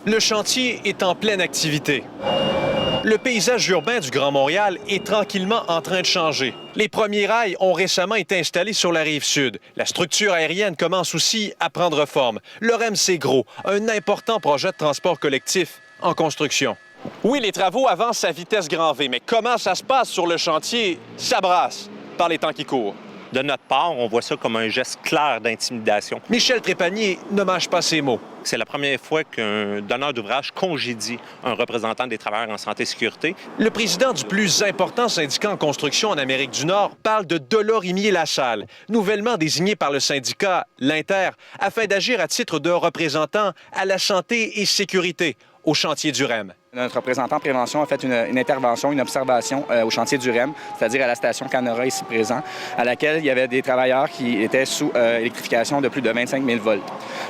Le chantier est en pleine activité. Le paysage urbain du Grand Montréal est tranquillement en train de changer. Les premiers rails ont récemment été installés sur la rive sud. La structure aérienne commence aussi à prendre forme. Le REM, c'est gros, un important projet de transport collectif en construction. Oui, les travaux avancent à vitesse grand V, mais comment ça se passe sur le chantier? Ça brasse par les temps qui courent. De notre part, on voit ça comme un geste clair d'intimidation. Michel Trépanier ne mâche pas ses mots. C'est la première fois qu'un donneur d'ouvrage congédie un représentant des travailleurs en santé et sécurité. Le président du plus important syndicat en construction en Amérique du Nord parle de Dolorimier-Lassalle, nouvellement désigné par le syndicat l'Inter, afin d'agir à titre de représentant à la santé et sécurité au chantier du REM. Notre représentant en prévention a fait une intervention, une observation au chantier du REM, c'est-à-dire à la station Canora ici présent, à laquelle il y avait des travailleurs qui étaient sous électrification de plus de 25 000 volts.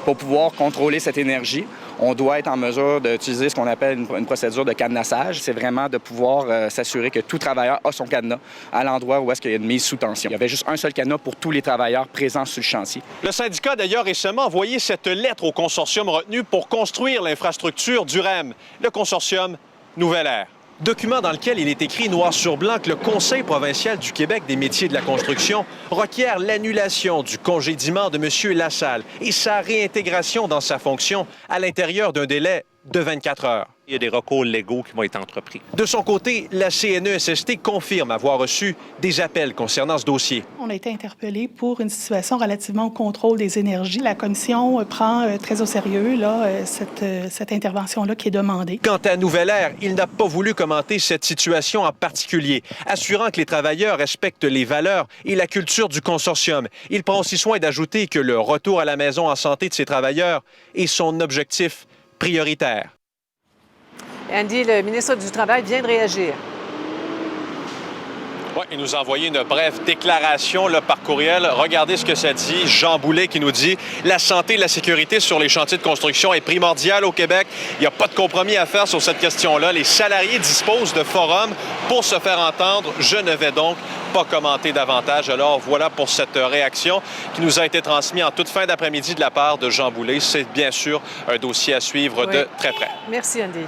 Pour pouvoir contrôler cette énergie, on doit être en mesure d'utiliser ce qu'on appelle une procédure de cadenassage. C'est vraiment de pouvoir s'assurer que tout travailleur a son cadenas à l'endroit où est-ce qu'il y a une mise sous tension. Il y avait juste un seul cadenas pour tous les travailleurs présents sur le chantier. Le syndicat a d'ailleurs récemment envoyé cette lettre au consortium retenu pour construire l'infrastructure du REM, le consortium Nouvelle Ère. Document dans lequel il est écrit noir sur blanc que le Conseil provincial du Québec des métiers de la construction requiert l'annulation du congédiement de M. Lassalle et sa réintégration dans sa fonction à l'intérieur d'un délai de 24 heures. Il y a des recours légaux qui vont être entrepris. De son côté, la CNESST confirme avoir reçu des appels concernant ce dossier. On a été interpellés pour une situation relativement au contrôle des énergies. La commission prend très au sérieux cette intervention-là qui est demandée. Quant à Nouvelle Ère, il n'a pas voulu commenter cette situation en particulier, assurant que les travailleurs respectent les valeurs et la culture du consortium. Il prend aussi soin d'ajouter que le retour à la maison en santé de ses travailleurs est son objectif prioritaire. Andy, le ministre du Travail vient de réagir. Oui, il nous a envoyé une brève déclaration là, par courriel. Regardez ce que ça dit. Jean Boulet qui nous dit « La santé et la sécurité sur les chantiers de construction est primordiale au Québec. Il n'y a pas de compromis à faire sur cette question-là. Les salariés disposent de forums pour se faire entendre. Je ne vais donc pas commenter davantage. » Alors, voilà pour cette réaction qui nous a été transmise en toute fin d'après-midi de la part de Jean Boulet. C'est bien sûr un dossier à suivre de très près. Merci, Andy.